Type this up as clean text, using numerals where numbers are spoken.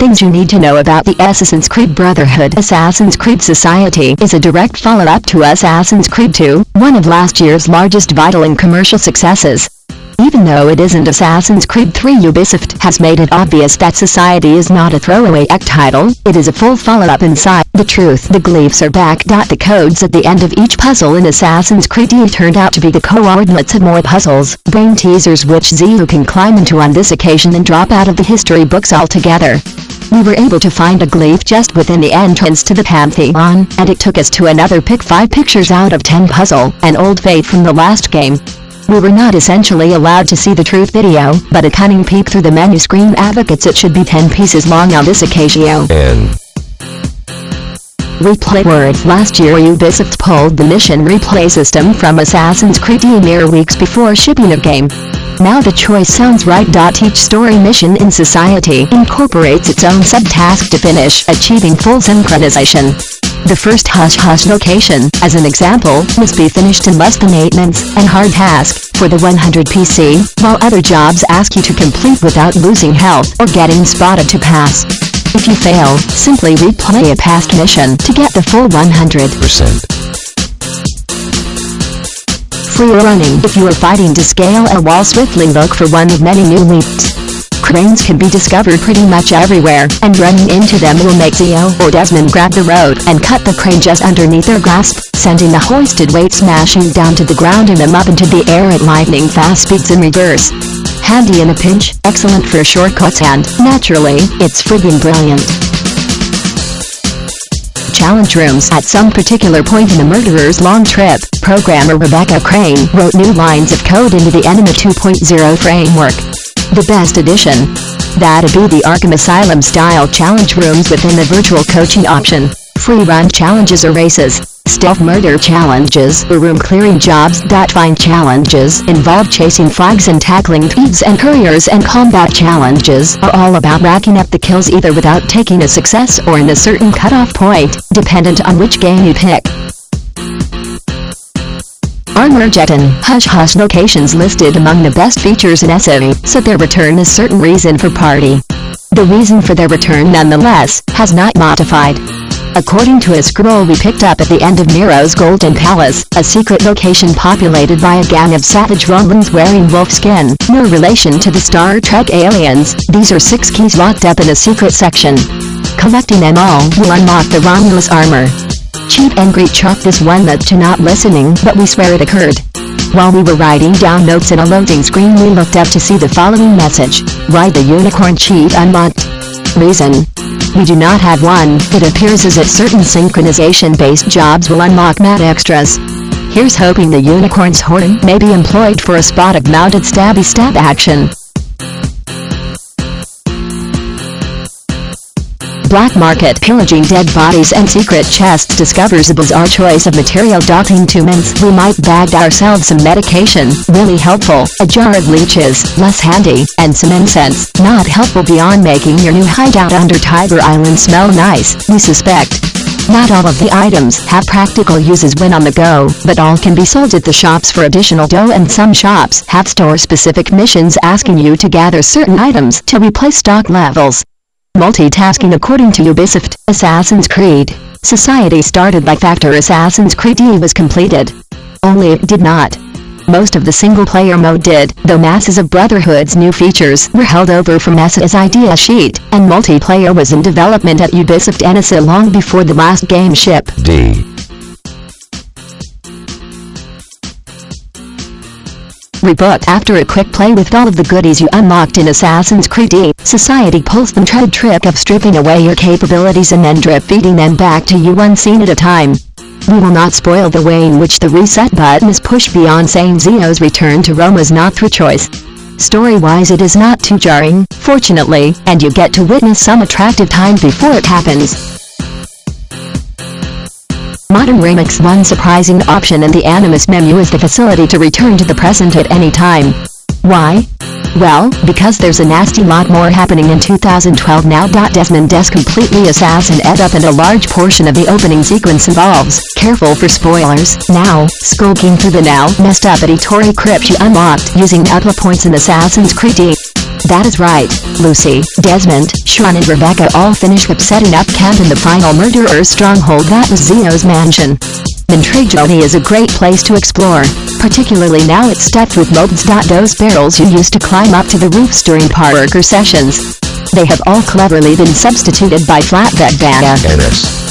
Things you need to know about the Assassin's Creed Brotherhood. Assassin's Creed Society is a direct follow-up to Assassin's Creed 2, one of last year's largest vital and commercial successes. Even though it isn't Assassin's Creed 3, Ubisoft has made it obvious that Society is not a throwaway title, it is a full follow-up inside. The truth, the glyphs are back. The codes at the end of each puzzle in Assassin's Creed turned out to be the co-ordinates of more puzzles, brain-teasers which Ezio can climb into on this occasion and drop out of the history books altogether. We were able to find a glyph just within the entrance to the Pantheon, and it took us to another pick 5 pictures out of 10 puzzle, an old fave from the last game. We were not essentially allowed to see the truth video, but a cunning peek through the menu screen advocates it should be 10 pieces long on this occasion. Replay word. Last year Ubisoft pulled the mission replay system from Assassin's Creed mere weeks before shipping the game. Now the choice sounds right. Each story mission in Society incorporates its own subtask to finish, achieving full synchronization. The first hush location, as an example, must be finished in less than 8 minutes, and hard task, for the 100 PC, while other jobs ask you to complete without losing health or getting spotted to pass. If you fail, simply replay a past mission to get the full 100%. Free running. If you are fighting to scale a wall, swiftly look for one of many new leaps. Cranes can be discovered pretty much everywhere, and running into them will make Ezio or Desmond grab the road and cut the crane just underneath their grasp, sending the hoisted weight smashing down to the ground and them up into the air at lightning fast speeds in reverse. Handy in a pinch, excellent for shortcuts, and, naturally, it's friggin' brilliant. Challenge rooms. At some particular point in the murderer's long trip, programmer Rebecca Crane wrote new lines of code into the Enema 2.0 framework. The best addition? That'd be the Arkham Asylum-style challenge rooms within the virtual coaching option. Free run challenges or races, stealth murder challenges or room-clearing jobs. Find challenges involve chasing flags and tackling thieves and couriers, and combat challenges are all about racking up the kills either without taking a success or in a certain cutoff point, dependent on which game you pick. Armor jet and hush locations listed among the best features in Ezio, so their return is certain reason for party. The reason for their return nonetheless has not modified. According to a scroll we picked up at the end of Nero's Golden Palace, a secret location populated by a gang of savage Romans wearing wolf skin, no relation to the Star Trek aliens. These are 6 keys locked up in a secret section. Collecting them all will unlock the Romulus armor. Cheap and great chalk this one that to not listening, but we swear it occurred. While we were writing down notes in a loading screen we looked up to see the following message: ride the unicorn cheat unlocked. Reason: we do not have one. It appears as if certain synchronization-based jobs will unlock mad extras. Here's hoping the unicorn's horn may be employed for a spot of mounted stabby stab action. Black market pillaging dead bodies and secret chests discovers a bizarre choice of material. 2 minutes. We might bag ourselves some medication, really helpful, a jar of leeches, less handy, and some incense, not helpful beyond making your new hideout under Tiger Island smell nice, we suspect. Not all of the items have practical uses when on the go, but all can be sold at the shops for additional dough, and some shops have store-specific missions asking you to gather certain items to replace stock levels. Multitasking. According to Ubisoft, Assassin's Creed Society started by factor Assassin's Creed was completed. Only it did not. Most of the single-player mode did, though masses of Brotherhood's new features were held over from Ezio's idea sheet, and multiplayer was in development at Ubisoft Enisa long before the last game shipped. Reboot. After a quick play with all of the goodies you unlocked in Assassin's Creed Society pulls the tread trick of stripping away your capabilities and then drip-feeding them back to you one scene at a time. We will not spoil the way in which the reset button is pushed beyond saying Ezio's return to Rome was not through choice. Story-wise it is not too jarring, fortunately, and you get to witness some attractive time before it happens. Modern Remix. One surprising option in the Animus menu is the facility to return to the present at any time. Why? Well, because there's a nasty lot more happening in 2012 now. Desmond Des completely assassin ed up, and a large portion of the opening sequence involves, careful for spoilers, now, skulking through the now messed up Editori crypt you unlocked using upload points in Assassin's Creed. That is right, Lucy, Desmond, Sean and Rebecca all finished up setting up camp in the final murderer's stronghold that was Ezio's mansion. Mandragony is a great place to explore, particularly now it's stuffed with mobs. Those barrels you used to climb up to the roofs during parkour sessions. They have all cleverly been substituted by flatbed bananas.